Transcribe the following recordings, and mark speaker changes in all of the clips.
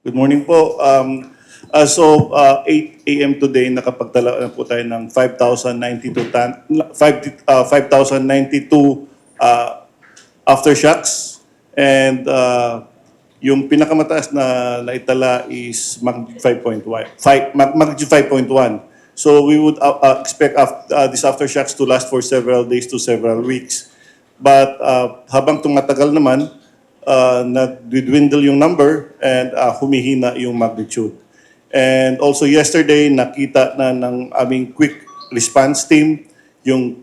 Speaker 1: Good morning po. As of 8 a.m. today, nakapagtala na po tayo ng 5,092 aftershocks. And yung pinakamataas na naitala is magnitude 5.1. So we would expect these aftershocks to last for several days to several weeks. But habang tumatagal naman, nag-dwindle yung number and humihina yung magnitude. And also yesterday, nakita na ng aming quick response team yung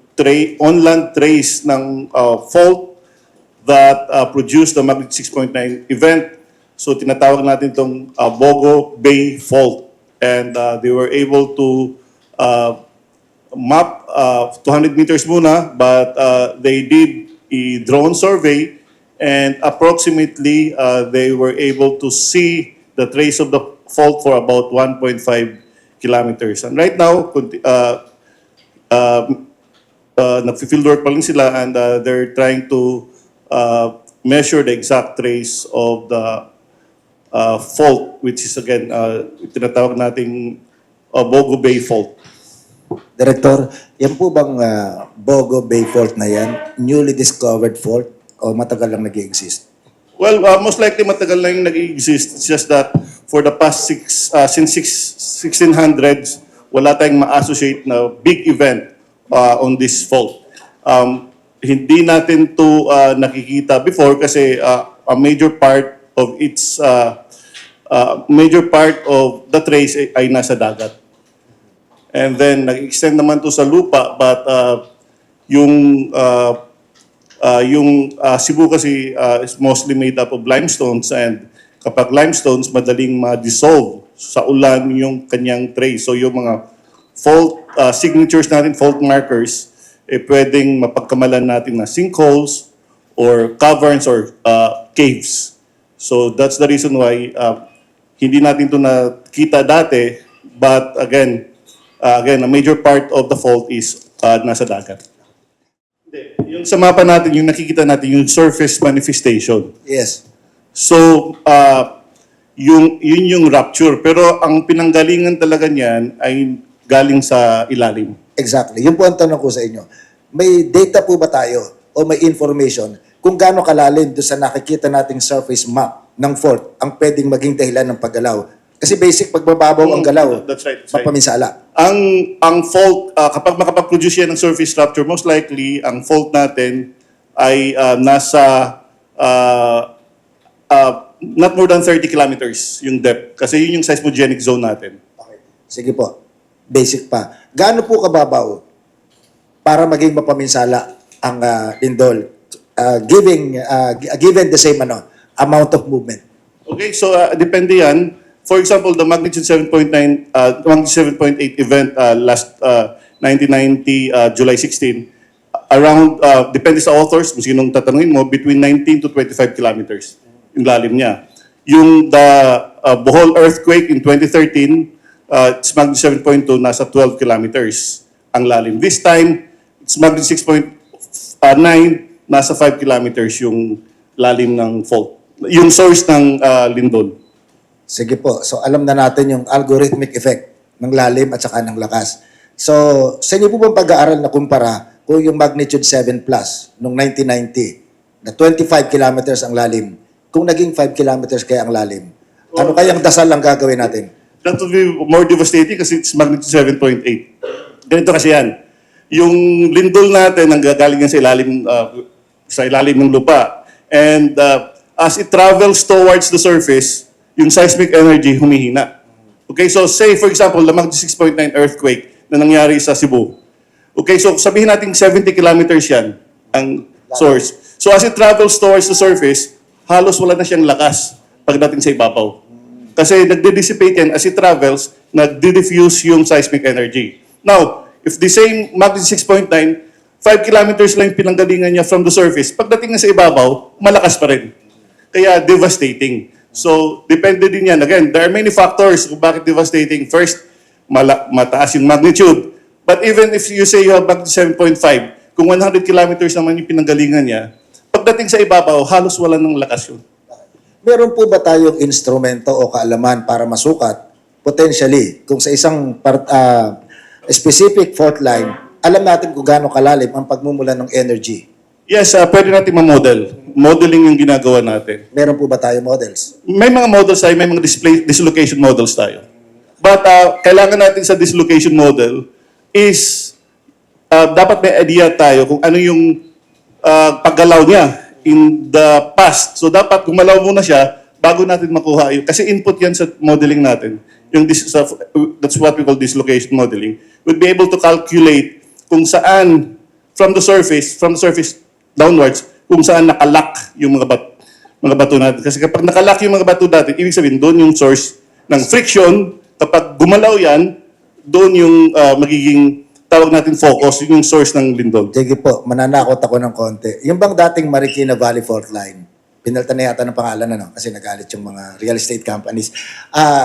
Speaker 1: on-land trace ng fault that produced the magnitude 6.9 event. So tinatawag natin itong Bogo Bay Fault. And they were able to map 200 meters muna, but they did a drone survey. And approximately, they were able to see the trace of the fault for about 1.5 kilometers. And right now, nag-field work pa rin sila and they're trying to measure the exact trace of the fault, which is again, tinatawag nating Bogo Bay Fault.
Speaker 2: Director, yan po bang Bogo Bay Fault na yan, newly discovered fault o matagal lang nag-i-exist?
Speaker 1: Well, most likely matagal na yung nag-i-exist. It's just that for the past since 1600s, wala tayong ma-associate na big event on this fault. Hindi natin to nakikita before kasi a major part of the trace ay nasa dagat. And then nag-extend naman to sa lupa, but yung Cebu kasi is mostly made up of limestones, and kapag limestones, madaling ma-dissolve sa ulan yung kanyang trace. So yung mga fault signatures natin, fault markers, pwedeng mapagkamalan natin na sinkholes or caverns or caves. So that's the reason why hindi natin ito nakita dati, but again, a major part of the fault is nasa dagat. Yung sa mapa natin, yung nakikita natin, yung surface manifestation.
Speaker 2: Yes.
Speaker 1: So, yun yung rupture. Pero ang pinanggalingan talaga niyan ay galing sa ilalim.
Speaker 2: Exactly. Yun po ang tanong ko sa inyo. May data po ba tayo o may information kung gaano kalalim doon sa nakikita nating surface map ng fault ang pwedeng maging dahilan ng paggalaw? Kasi basic, pagbababaw ang galaw,
Speaker 1: That's right.
Speaker 2: mapaminsala.
Speaker 1: Ang fault, kapag makapag-produce yan ng surface rupture, most likely, ang fault natin ay nasa not more than 30 kilometers yung depth. Kasi yun yung seismogenic zone natin.
Speaker 2: Okay. Sige po. Basic pa. Gaano po kababaw para maging mapaminsala ang lindol? Given the same amount of movement.
Speaker 1: Okay, so depende yan. For example, the magnitude 7.8 event last 1990, July 16, around, depende sa authors, kung sinong tatanungin mo, between 19 to 25 kilometers yung lalim niya. Yung the Bohol earthquake in 2013, its magnitude 7.2, nasa 12 kilometers ang lalim. This time, its magnitude 6.9, nasa 5 kilometers yung lalim ng fault. Yung source ng lindol.
Speaker 2: Sige po. So, alam na natin yung algorithmic effect ng lalim at saka ng lakas. So, sa inyo po bang pag-aaral na kumpara kung yung magnitude 7 plus noong 1990 na 25 kilometers ang lalim, kung naging 5 kilometers kaya ang lalim, ano kayang dasal lang gagawin natin?
Speaker 1: That would be more devastating kasi it's magnitude 7.8. Ganito kasi yan. Yung lindol natin ang gagaling yan sa ilalim ng lupa. And as it travels towards the surface, yung seismic energy humihina. Okay, so say for example, the magnitude 6.9 earthquake na nangyari sa Cebu. Okay, so sabihin natin 70 kilometers yan ang source. So as it travels towards the surface, halos wala na siyang lakas pagdating sa ibabaw. Kasi nagde-dissipate yan as it travels, nagde-diffuse yung seismic energy. Now, if the same magnitude 6.9, 5 kilometers lang yung pinanggalingan niya from the surface, pagdating na sa ibabaw, malakas pa rin. Kaya devastating. So, depende din yan. Again, there are many factors kung bakit devastating. First, mataas yung magnitude. But even if you say you have magnitude 7.5, kung 100 kilometers naman yung pinanggalingan niya, pagdating sa ibabaw, halos wala ng lakas yun.
Speaker 2: Meron po ba tayong instrumento o kaalaman para masukat potentially kung sa isang specific fault line, alam natin kung gaano kalalim ang pagmumula ng energy?
Speaker 1: Yes, pwede natin ma-model. Modeling yung ginagawa natin.
Speaker 2: Meron po ba tayo models?
Speaker 1: May mga models tayo, may mga dislocation models tayo. But kailangan natin sa dislocation model is dapat may idea tayo kung ano yung paggalaw niya in the past. So dapat gumalaw muna siya bago natin makuha yun. Kasi input yan sa modeling natin. Yung that's what we call dislocation modeling. We'll be able to calculate kung saan from the surface downwards, kung saan nakalock yung mga bato natin. Kasi kapag nakalock yung mga bato natin, ibig sabihin doon yung source ng friction. Kapag gumalaw yan, doon yung magiging tawag natin focus, yung source ng lindol.
Speaker 2: Sige po, mananakot ako ng konti. Yung bang dating Marikina Valley Fault Line, pinalitan na yata ng pangalan kasi nagalit yung mga real estate companies.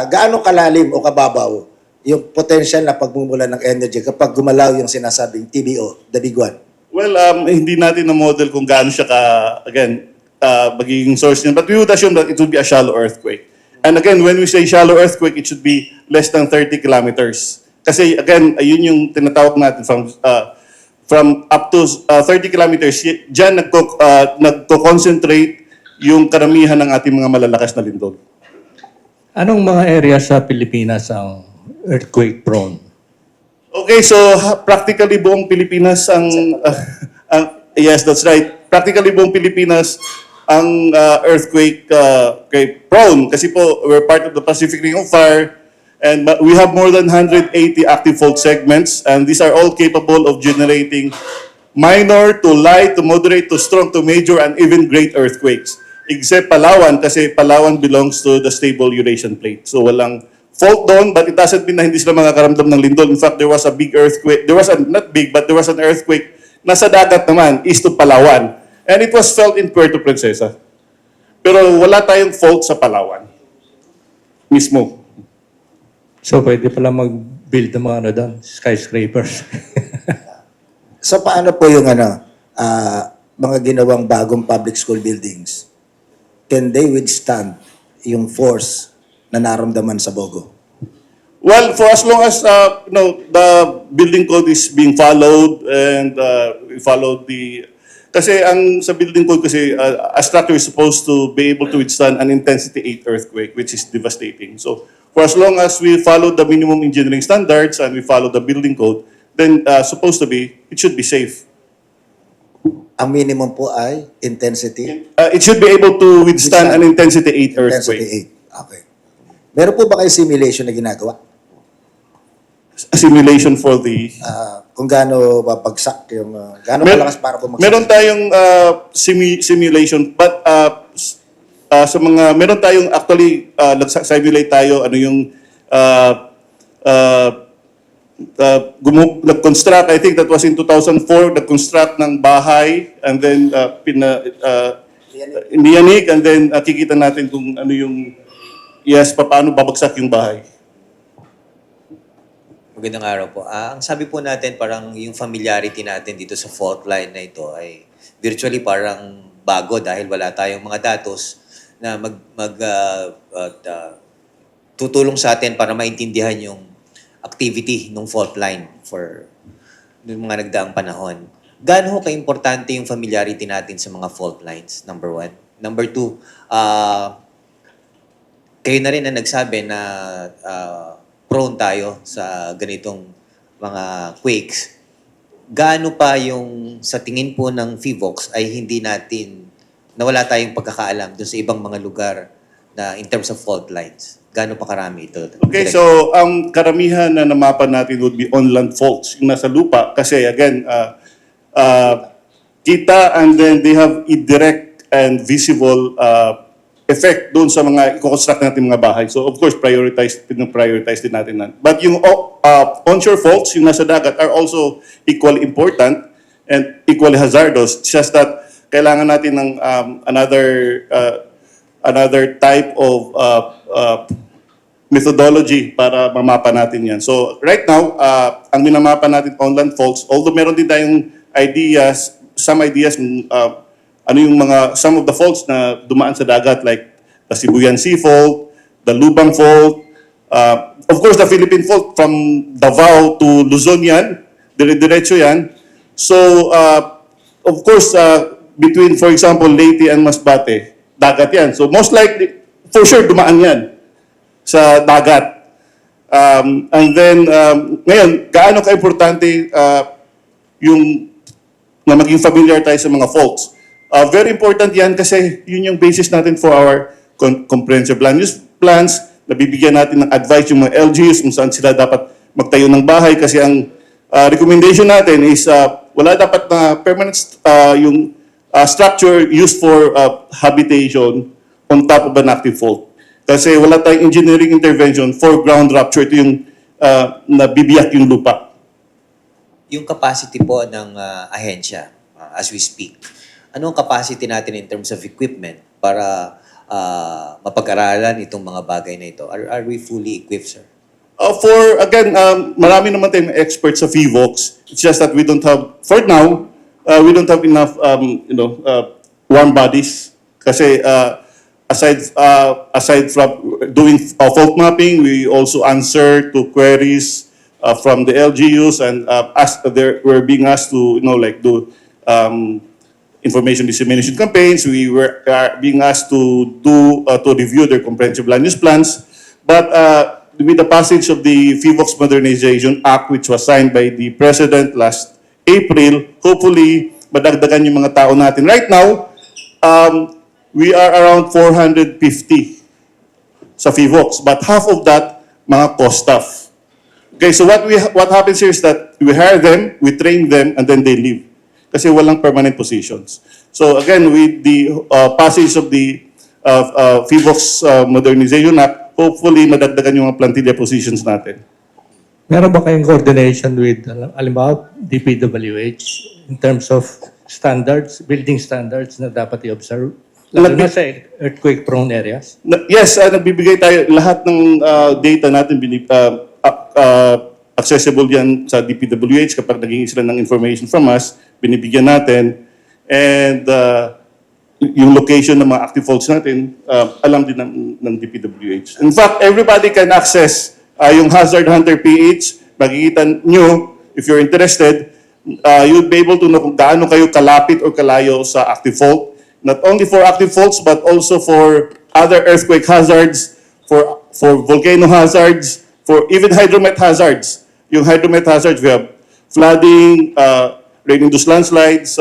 Speaker 2: Gaano kalalim o kababaw yung potential na pagmumula ng energy kapag gumalaw yung sinasabing TBO, the big one?
Speaker 1: Well, hindi natin na-model kung gaano siya magiging source niya. But we would assume that it would be a shallow earthquake. And again, when we say shallow earthquake, it should be less than 30 kilometers. Kasi again, ayun yung tinatawag natin from up to 30 kilometers, dyan nagko-concentrate yung karamihan ng ating mga malalakas na lindol.
Speaker 3: Anong mga area sa Pilipinas ang earthquake prone?
Speaker 1: Okay, so practically buong Pilipinas yes, that's right. Practically buong Pilipinas ang earthquake prone kasi po we're part of the Pacific Ring of Fire. And we have more than 180 active fault segments, and these are all capable of generating minor to light to moderate to strong to major and even great earthquakes. Except Palawan, kasi Palawan belongs to the stable Eurasian plate. So walang fault doon, but it doesn't mean na hindi sila makakaramdam ng lindol. In fact, there was a big earthquake. Not big, but there was an earthquake nasa dagat naman, east of Palawan. And it was felt in Puerto Princesa. Pero wala tayong fault sa Palawan mismo.
Speaker 3: So pwede pala mag-build ng mga doon, skyscrapers.
Speaker 2: So paano po yung mga ginawang bagong public school buildings? Can they withstand yung force na naramdaman sa Bogo?
Speaker 1: Well, for as long as the building code is being followed and we followed kasi ang sa building code kasi a structure is supposed to be able to withstand an intensity 8 earthquake, which is devastating. So for as long as we follow the minimum engineering standards and we follow the building code, then it should be safe.
Speaker 2: Ang minimum po ay intensity?
Speaker 1: It should be able to withstand an intensity 8 earthquake.
Speaker 2: Intensity 8. Okay. Meron po ba kayo simulation na ginagawa?
Speaker 1: A simulation for the...
Speaker 2: Kung gaano babagsak yung... gaano kalakas para bumagsak?
Speaker 1: Meron tayong simulation, but meron tayong actually nag-simulate tayo nag-construct, I think that was in 2004, nag-construct ng bahay and then niyanig and then kikita natin kung ano yung paano babagsak yung bahay.
Speaker 4: Magandang araw po. Ang sabi po natin, parang yung familiarity natin dito sa fault line na ito ay virtually parang bago dahil wala tayong mga datos na tutulong sa atin para maintindihan yung activity ng fault line for yung mga nagdaang panahon. Gaano ka-importante yung familiarity natin sa mga fault lines? Number one. Number two, kayo na rin na nagsabi na prone tayo sa ganitong mga quakes. Gaano pa yung sa tingin po ng PHIVOLCS ay hindi natin, na wala tayong pagkakaalam dun sa ibang mga lugar na in terms of fault lines? Gaano pa karami ito?
Speaker 1: Okay, so ang karamihan na namapan natin would be on-land faults, yung nasa lupa. Kasi again, kita and then they have a direct and visible effect doon sa mga i-construct natin mga bahay. So of course, prioritize din natin yan. But yung onshore faults, yung nasa dagat, are also equally important and equally hazardous. It's just that kailangan natin ng another type of methodology para mamapa natin yan. So right now, ang minamapa natin on-land faults, although meron din tayong some ideas some of the faults na dumaan sa dagat like the Sibuyan Sea Fault, the Lubang Fault, of course, the Philippine Fault from Davao to Luzon yan, dire-diretso yan. So, of course, between, for example, Leyte and Masbate, dagat yan. So, most likely, for sure, dumaan yan sa dagat. And then, ngayon, gaano ka-importante yung na maging familiar tayo sa mga faults. Very important yan kasi yun yung basis natin for our comprehensive land use plans. Nabibigyan natin ng advice yung mga LGUs kung saan sila dapat magtayo ng bahay kasi ang recommendation natin is wala dapat na permanent yung structure used for habitation on top of an active fault. Kasi wala tayong engineering intervention for ground rupture. Ito yung nabibiyak yung lupa.
Speaker 4: Yung capacity po ng ahensya, as we speak, anong capacity natin in terms of equipment para mapag-aralan itong mga bagay na ito? Are we fully equipped, sir?
Speaker 1: Again, marami naman tayong experts sa PHIVOLCS. It's just that we don't have, for now, we don't have enough, warm bodies. Kasi aside from doing fault mapping, we also answer to queries from the LGUs and we're being asked to, do information dissemination campaigns. We were being asked to review their comprehensive land use plans. But with the passage of the PHIVOLCS Modernization Act, which was signed by the President last April, hopefully, madagdagan yung mga tao natin. Right now, we are around 450 sa PHIVOLCS, but half of that, mga cost staff. Okay, so what happens here is that we hire them, we train them, and then they leave. Kasi walang permanent positions. So again, with the passage of the PHIVOLCS Modernization Act, hopefully madagdagan yung mga plantilla positions natin.
Speaker 3: Meron ba kayong coordination with, alimbawa, DPWH in terms of standards, building standards na dapat i-observe? Lalo na sa earthquake-prone areas?
Speaker 1: Yes, nagbibigay tayo lahat ng data natin, accessible yan sa DPWH kapag naging sila ng information from us, binibigyan natin. And yung location ng mga active faults natin, alam din ng DPWH. In fact, everybody can access yung Hazard Hunter PH. Makikita nyo, if you're interested, you'll be able to know kung gaano kayo kalapit or kalayo sa active fault. Not only for active faults, but also for other earthquake hazards, for volcano hazards, for even hydromet hazards. Yung hydromet hazards, we have flooding, rain-induced landslides,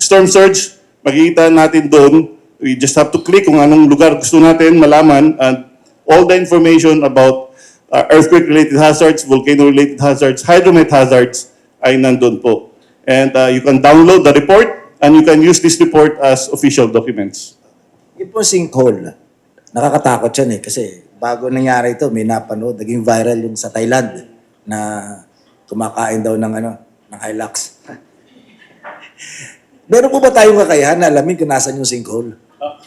Speaker 1: storm surge. Makikita natin doon. We just have to click kung anong lugar gusto natin malaman, and all the information about earthquake-related hazards, volcano-related hazards, hydromet hazards ay nandun po. And you can download the report and you can use this report as official documents.
Speaker 2: Yung po sinkhole, nakakatakot yan kasi bago nangyari ito, may napanood, naging viral yung sa Thailand na kumakain daw ng Hilux. Meron po ba tayong kakayahan na alamin kung nasan yung sinkhole?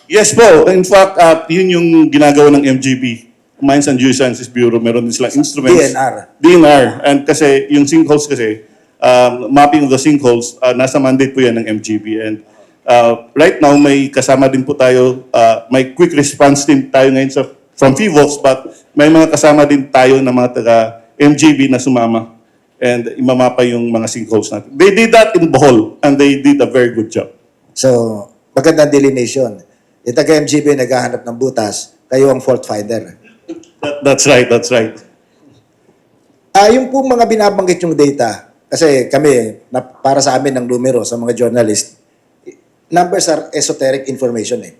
Speaker 1: Yes po. In fact, yun yung ginagawa ng MGB, Mines and Geosciences Bureau. Meron din silang instruments. DNR. And kasi yung sinkholes kasi, mapping of the sinkholes, nasa mandate po yan ng MGB. And right now, may kasama din po tayo, may quick response team tayo ngayon from PHIVOLCS, but may mga kasama din tayo na mga taga-MGB na sumama and imamapa yung mga sinkholes natin. They did that in Bohol, and they did a very good job.
Speaker 2: So, magandang delineation. Yung taga-MGB naghahanap ng butas, kayo ang fault finder.
Speaker 1: That's right, that's right.
Speaker 2: Yung po mga binabanggit yung data, kasi kami, para sa amin ng numero, sa mga journalist, numbers are esoteric information eh.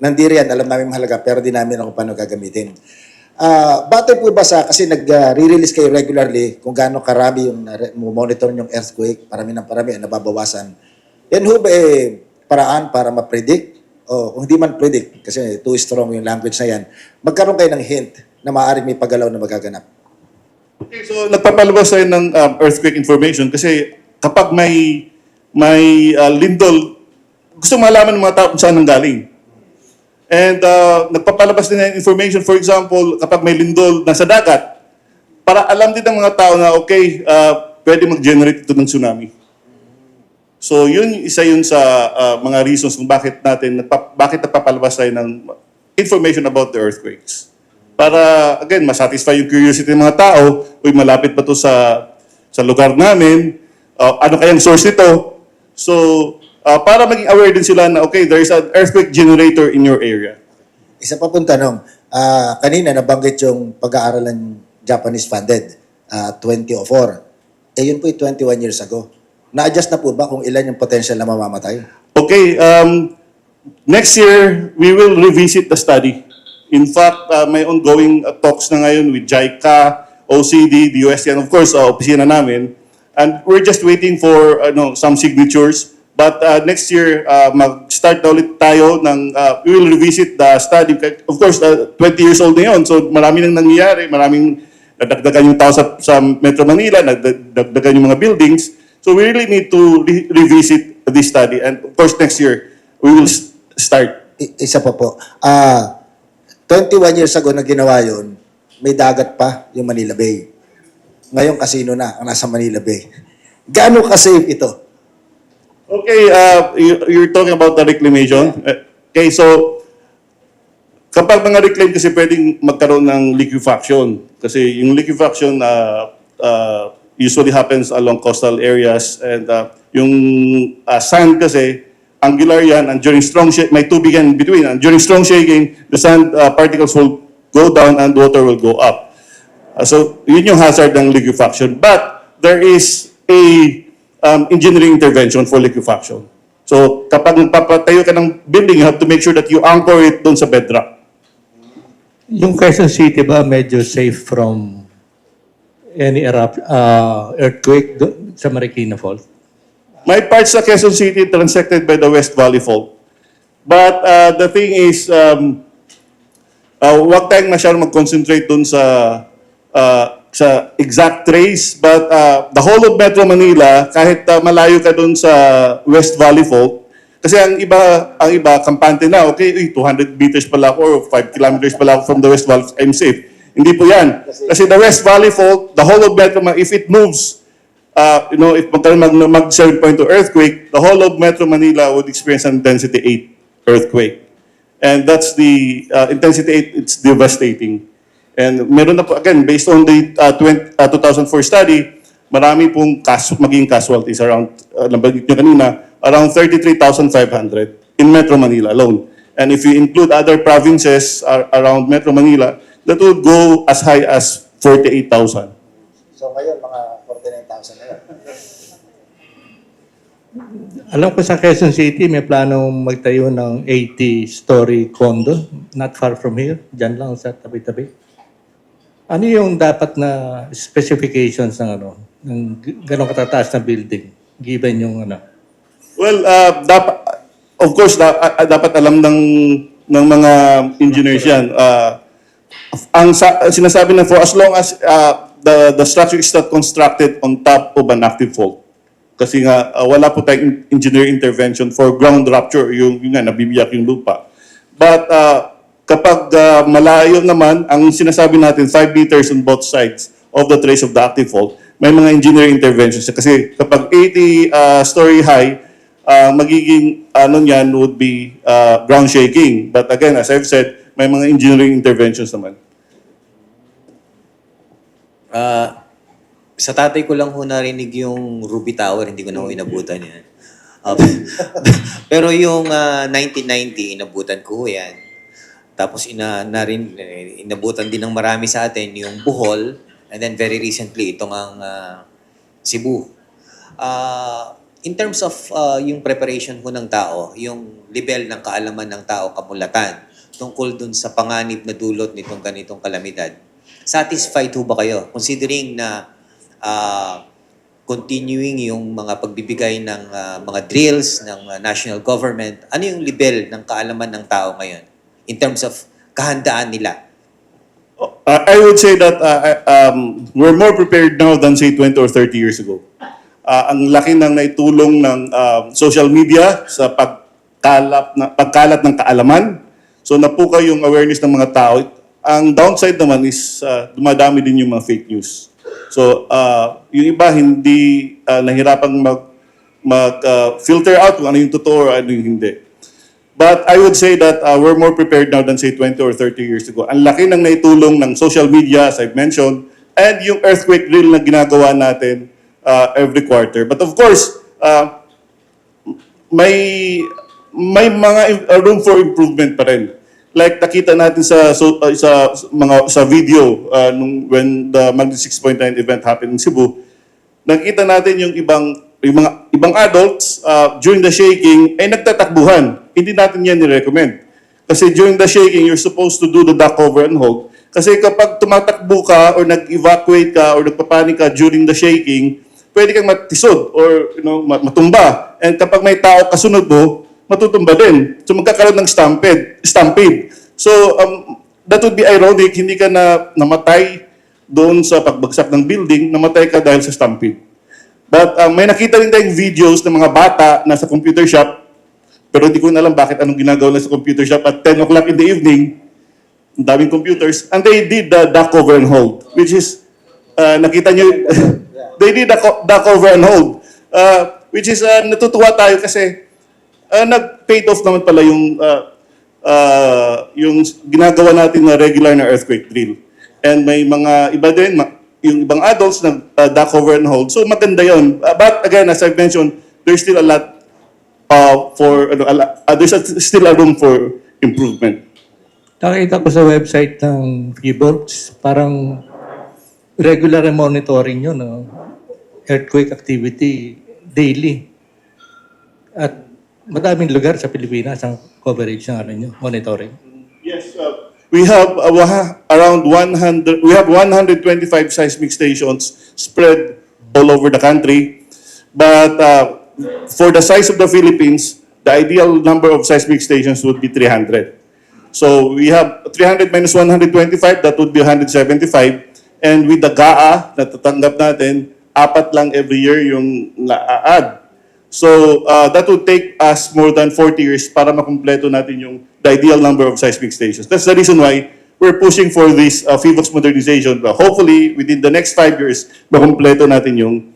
Speaker 2: Nandiri yan, alam namin mahalaga, pero di namin ako paano gagamitin. Batay po ba sa, kasi nag-re-release kayo regularly kung gaano karami yung monitor yung earthquake, parami ng parami, nababawasan. Yan ho ba paraan para ma-predict? O kung hindi man predict, kasi too strong yung language na yan, magkaroon kayo ng hint na maaaring may paggalaw na magaganap.
Speaker 1: Okay, so nagpapalabas tayo ng earthquake information kasi kapag may lindol, gusto malaman ng mga tao kung saan nanggaling. And nagpapalabas din ng information, for example, kapag may lindol na sa dagat, para alam din ng mga tao na, okay, pwede mag-generate ito ng tsunami. So yun, isa yun sa mga reasons kung bakit nagpapalabas tayo ng information about the earthquakes. Para, again, masatisfy yung curiosity ng mga tao, uy, malapit pa to sa lugar namin, ano kayang source nito? So, para maging aware din sila na, okay, there is an earthquake generator in your area.
Speaker 2: Isa pa pong tanong, kanina nabanggit yung pag-aaral ng Japanese funded, 2004. Eh yun po 21 years ago. Na-adjust na po ba kung ilan yung potential na mamamatay?
Speaker 1: Okay, next year, we will revisit the study. In fact, may ongoing talks na ngayon with JICA, OCD, DOST, and of course, opisina namin. And we're just waiting for some signatures. But next year, mag-start na ulit tayo we will revisit the study. Of course, 20 years old na yun. So marami nang nangyayari, maraming nadagdagan yung tao sa Metro Manila, nadagdagan yung mga buildings. So we really need to revisit this study. And of course, next year, we will start.
Speaker 2: Isa pa po. 21 years ago na ginawa yun, may dagat pa yung Manila Bay. Ngayon, casino na ang nasa Manila Bay. Gaano ka-safe ito?
Speaker 1: Okay, you're talking about the reclamation. Okay, so kapag mga reclaim kasi pwedeng magkaroon ng liquefaction. Kasi yung liquefaction usually happens along coastal areas and yung sand kasi angular yan and during strong shaking, may tubig yan in between. And during strong shaking, the sand particles will go down and water will go up. So yun yung hazard ng liquefaction. But there is a engineering intervention for liquefaction. So kapag magpapatayo ka ng building, you have to make sure that you anchor it doon sa bedrock.
Speaker 3: Yung Quezon City ba medyo safe from any earthquake sa Marikina Fault?
Speaker 1: May parts sa Quezon City transected by the West Valley Fault. But the thing is, huwag tayong masyadong mag-concentrate dun sa exact trace. But the whole of Metro Manila, kahit malayo ka dun sa West Valley Fault, kasi ang iba, kampante na, okay, 200 meters pala ako or 5 kilometers pala ako from the West Valley, I'm safe. Hindi po yan. Kasi the West Valley Fault, the whole of Metro Manila, if it moves, if magkaroon mag 7.2 earthquake, the whole of Metro Manila would experience an intensity 8 earthquake. And that's the intensity 8, it's devastating. And meron na po, again, based on the 2004 study, marami pong maging casualties around, nabanggit nyo kanina, around 33,500 in Metro Manila alone. And if you include other provinces around Metro Manila, that would go as high as 48,000.
Speaker 2: So ngayon, mga 49,000 na yun.
Speaker 3: Alam ko sa Quezon City, may planong magtayo ng 80-story condo, not far from here, dyan lang sa tabi-tabi. Ano yung dapat na specifications ng ganong katataas na building, given yung
Speaker 1: Well, of course, dapat alam ng mga engineers yan. Ang sinasabi na for as long as the structure is not constructed on top of an active fault. Kasi nga, wala po tayong engineer intervention for ground rupture, yung nga, nabibiyak yung lupa. But kapag malayo naman, ang sinasabi natin, 5 meters on both sides of the trace of the active fault, may mga engineer interventions. Kasi kapag 80-story high, magiging niyan would be ground shaking. But again, as I've said, may mga engineering interventions naman.
Speaker 4: Sa tatay ko lang ho narinig yung Ruby Tower, hindi ko na ho inabutan yan. Pero yung 1990, inabutan ko ho yan. Tapos inabutan din ng marami sa atin yung Bohol, and then very recently, itong ang Cebu. In terms of yung preparation ho ng tao, yung level ng kaalaman ng tao, kamulatan, tungkol dun sa panganib na dulot nitong ganitong kalamidad, satisfied ho ba kayo? Considering na continuing yung mga pagbibigay ng mga drills ng national government, ano yung level ng kaalaman ng tao ngayon in terms of kahandaan nila?
Speaker 1: I would say that we're more prepared now than say 20 or 30 years ago. Ang laki ng naitulong ng social media sa pagkalat ng kaalaman. So napukay yung awareness ng mga tao. Ang downside naman is dumadami din yung mga fake news. So yung iba hindi nahirapang mag-filter out kung ano yung totoo or ano yung hindi. But I would say that we're more prepared now than say 20 or 30 years ago. Ang laki ng naitulong ng social media, as I've mentioned, and yung earthquake drill na ginagawa natin every quarter. But of course, may mga room for improvement pa rin. Like nakita natin sa video when the magnitude 6.9 event happened in Cebu, nakita natin yung ibang adults during the shaking ay nagtatakbuhan. Hindi natin yan ni-recommend. Kasi during the shaking, you're supposed to do the duck over and hold. Kasi kapag tumatakbo ka or nag-evacuate ka or nagpapanik ka during the shaking, pwede kang matisod or matumba. And kapag may tao kasunod mo, matutumba din. So magkakaroon ng stampede. So that would be ironic, hindi ka namatay doon sa pagbagsak ng building, namatay ka dahil sa stampede. But may nakita rin tayong videos ng mga bata na sa computer shop, pero hindi ko na alam bakit anong ginagawa na sa computer shop at 10 o'clock in the evening, ang daming computers, and they did the duck over and hold, which is, nakita nyo, they did the duck over and hold, which is, natutuwa tayo kasi, nag-paid off naman pala yung ginagawa natin na regular na earthquake drill. And may mga iba din, yung ibang adults na duck over and hold. So maganda yun. But again, as I've mentioned, there's still a lot there's still a room for improvement.
Speaker 3: Nakita ko sa website ng PHIVOLCS, parang regular monitoring yun, no? Earthquake activity daily. At madaming lugar sa Pilipinas ang coverage ng monitoring.
Speaker 1: Yes, we have around 100. We have 125 seismic stations spread all over the country. But for the size of the Philippines, the ideal number of seismic stations would be 300. So we have 300 minus 125, that would be 175. And with the GAA na tatanggap natin, 4 lang every year yung na-add. So that would take us more than 40 years para makumpleto natin yung the ideal number of seismic stations. That's the reason why we're pushing for this PHIVOLCS modernization. But hopefully, within the next 5 years, makumpleto natin yung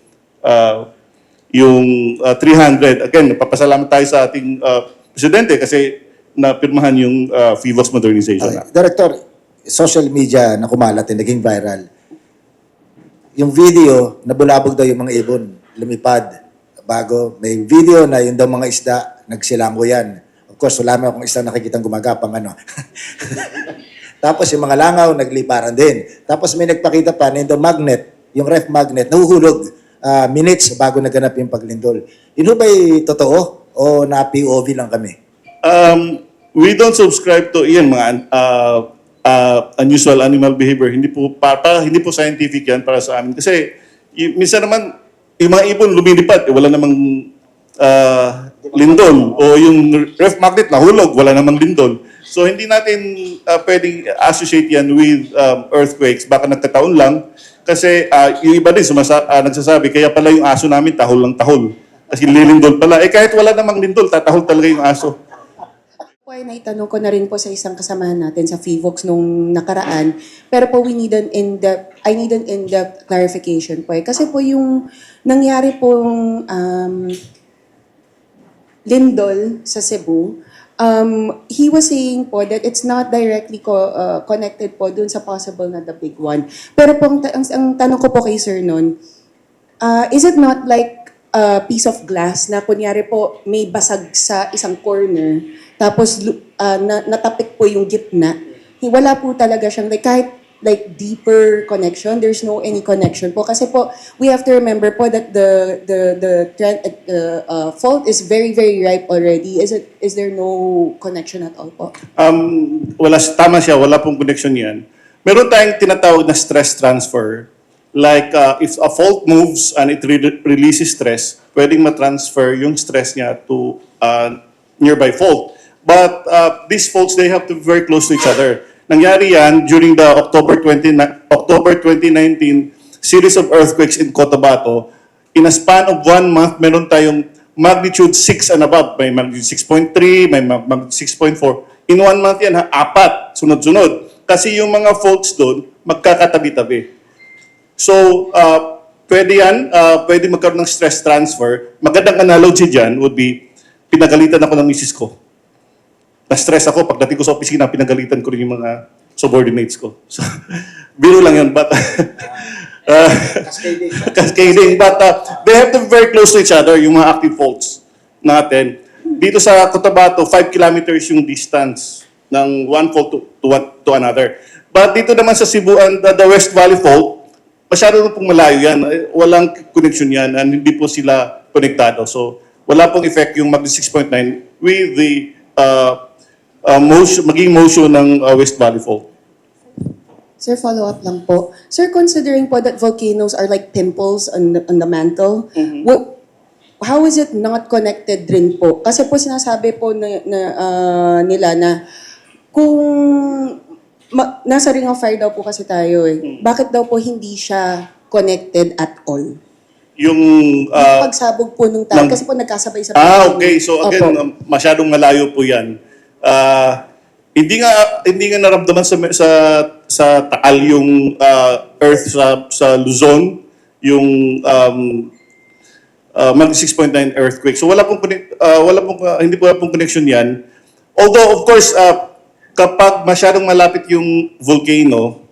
Speaker 1: 300. Again, napapasalamat tayo sa ating presidente kasi napirmahan yung PHIVOLCS modernization.
Speaker 2: Okay. Director, social media na kumalat naging viral. Yung video, nabulabog daw yung mga ibon, lumipad. Bago, may video na yung daw mga isda, nagsilango yan. Of course, wala mo akong isda nakikitang gumagapang ano. Tapos yung mga langaw, nagliparan din. Tapos may nagpakita pa na yung magnet, yung ref magnet, nahuhulog minutes bago naganap yung paglindol. Yun ba'y totoo o na-POV lang kami?
Speaker 1: We don't subscribe to mga unusual animal behavior. Hindi po scientific yan para sa amin. Kasi minsan naman, yung mga ibon lumilipad, wala namang lindol. O yung ref magnet nahulog, wala namang lindol. So hindi natin pwedeng associate yan with earthquakes. Baka nagkataon lang. Kasi yung iba din nagsasabi, kaya pala yung aso namin tahol lang tahol. Kasi lilindol pala. Kahit wala namang lindol, tatahol talaga yung aso.
Speaker 5: Po ay naitanong ko na rin po sa isang kasamahan natin sa PHIVOLCS nung nakaraan. Pero po I need an in-depth clarification po. Kasi po yung nangyari pong lindol sa Cebu, he was saying po that it's not directly connected po dun sa possible na the big one. Pero po ang tanong ko po kay Sir nun, is it not like a piece of glass na kunyari po may basag sa isang corner, tapos natapik po yung gitna? Wala po talaga siyang kahit deeper connection. There's no any connection po. Kasi po, we have to remember po that the fault is very, very ripe already. Is there no connection at all po?
Speaker 1: Tama siya, wala pong connection yan. Meron tayong tinatawag na stress transfer. Like, if a fault moves and it releases stress, pwedeng matransfer yung stress niya to nearby fault. But these faults, they have to be very close to each other. Nangyari yan during the October 2019 series of earthquakes in Cotabato. In a span of 1 month, meron tayong magnitude 6 and above. May magnitude 6.3, may magnitude 6.4. In 1 month yan, 4, sunod-sunod. Kasi yung mga faults doon, magkakatabi-tabi. So, pwede yan, pwede magkaroon ng stress transfer. Magandang analogy dyan would be, pinagalitan ako ng misis ko. na-stress ako. Pagdating ko sa opisina, pinagalitan ko rin yung mga subordinates ko. So, biro lang yun, but cascading. But they have to be very close to each other, yung mga active faults natin. Dito sa Cotabato, 5 kilometers yung distance ng one fault to another. But dito naman sa Cebu and the West Valley Fault, masyado na pong malayo yan. Walang connection yan and hindi po sila konektado. So, wala pong effect yung Magnitude 6.9 with the maging motion ng West Valley Fault.
Speaker 5: Sir, follow-up lang po. Sir, considering po that volcanoes are like pimples on the mantle, how is it not connected rin po? Kasi po sinasabi po nila na kung nasa Ring of Fire daw po kasi tayo bakit daw po hindi siya connected at all?
Speaker 1: Yung
Speaker 5: Pagsabog po nung tao, kasi po nagkasabay-sabay.
Speaker 1: okay. So again,
Speaker 5: Opo.
Speaker 1: masyadong malayo po yan. Hindi nga naramdaman sa Taal yung earth sa Luzon, yung mag 6.9 earthquake. So hindi po pong connection yan. Although of course kapag masyadong malapit yung volcano,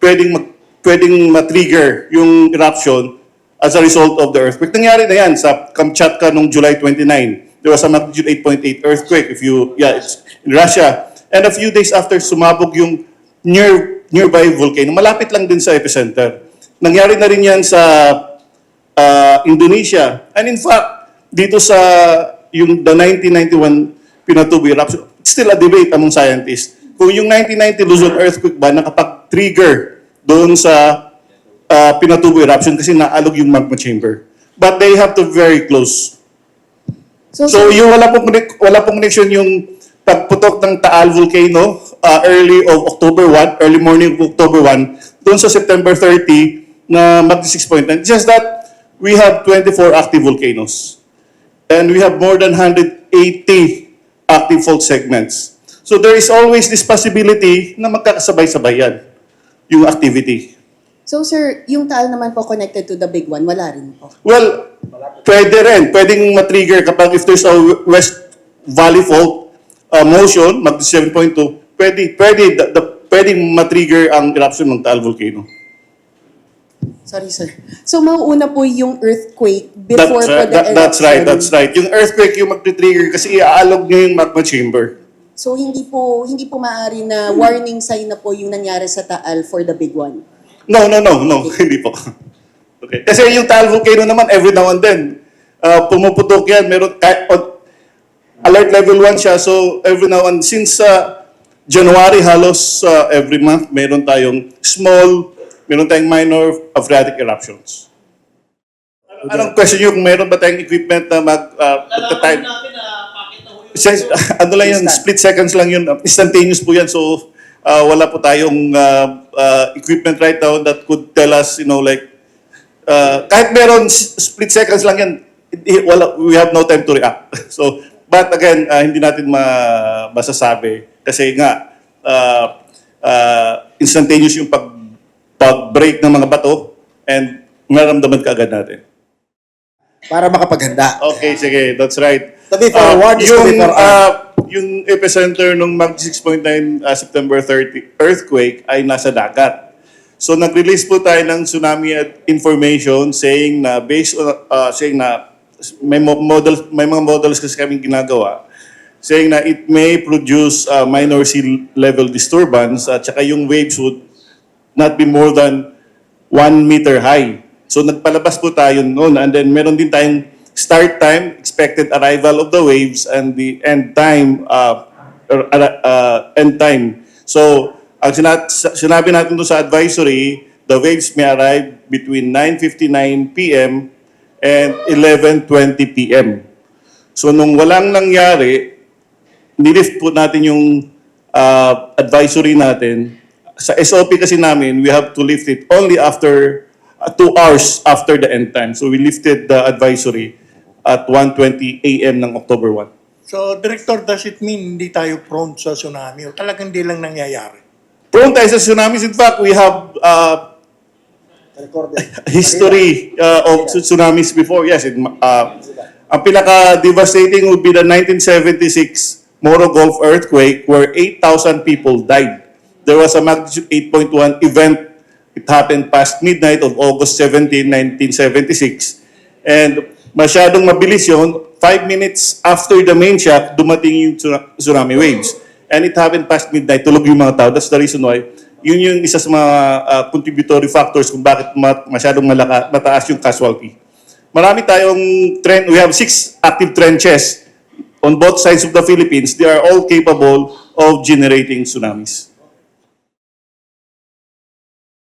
Speaker 1: pwedeng ma-trigger yung eruption as a result of the earthquake. Nangyari na yan sa Kamchatka noong July 29. There was a magnitude 8.8 earthquake it's in Russia. And a few days after, sumabog yung nearby volcano. Malapit lang din sa epicenter. Nangyari na rin yan sa Indonesia. And in fact, dito sa the 1991 Pinatubo eruption, it's still a debate among scientists. Kung yung 1990 Luzon earthquake ba nakapag-trigger doon sa Pinatubo eruption kasi naalog yung magma chamber. But they have to be very close. So yung wala pong connection yung pagputok ng Taal volcano early morning of October 1 doon sa September 30 na mag 6.9. Just that we have 24 active volcanoes. And we have more than 180 active fault segments. So there is always this possibility na magkakasabay-sabay yan, yung activity.
Speaker 5: So sir, yung Taal naman po connected to the big one, wala rin po.
Speaker 1: Well, pwede rin. Pwedeng matrigger kapag if there's a West Valley Fault motion, mag 7.2, pwedeng matrigger ang eruption ng Taal volcano.
Speaker 5: Sorry sir. So mauuna po yung earthquake before po the eruption.
Speaker 1: That's right. Yung earthquake yung mag-trigger kasi iaalog niya yung magma chamber.
Speaker 5: So hindi po maaari na warning sign na po yung nangyari sa Taal for the big one.
Speaker 1: No, hindi po. Okay. Kasi yung Taal volcano naman, every now and then, pumuputok yan. Alert level 1 siya, so every now and since January halos every month, meron tayong minor phreatic eruptions. Anong question nyo kung meron ba tayong equipment na time? Ano lang yun, split seconds lang yun. Instantaneous po yan, so wala po tayong equipment right now that could tell us, kahit meron split seconds lang yan, we have no time to react. So, but again, hindi natin masasabi kasi nga instantaneous yung pag-break ng mga bato and nararamdaman ka agad natin.
Speaker 2: Para makapaghanda.
Speaker 1: Okay, sige, that's right.
Speaker 2: To be forewarned is to be forearmed.
Speaker 1: Yung epicenter ng mag 6.9 September 30 earthquake ay nasa dagat. So nag-release po tayo ng tsunami information saying na may mga models kasi kaming ginagawa saying na it may produce minor sea level disturbance at saka yung waves would not be more than 1 meter high. So nagpalabas po tayo noon and then meron din tayong start time, expected arrival of the waves, and the end time. So, ang sinabi natin doon sa advisory, the waves may arrive between 9:59 p.m. and 11:20 p.m. So, nung walang nangyari, nilift po natin yung advisory natin. Sa SOP kasi namin, we have to lift it only after 2 hours after the end time. So, we lifted the advisory at 1:20 a.m. ng October 1.
Speaker 6: So, Director, does it mean hindi tayo prone sa tsunami o talagang hindi lang nangyayari?
Speaker 1: Prone tayo sa tsunamis. In fact, we have history of tsunamis before. Yes, ang pinaka-devastating would be the 1976 Moro Gulf earthquake where 8,000 people died. There was a magnitude 8.1 event. It happened past midnight of August 17, 1976. And masyadong mabilis yun. 5 minutes after the main shock, dumating yung tsunami waves. And it happened past midnight, tulog yung mga tao. That's the reason why yun yung isa sa mga contributory factors kung bakit masyadong mataas yung casualty. Marami tayong we have 6 active trenches on both sides of the Philippines. They are all capable of generating tsunamis.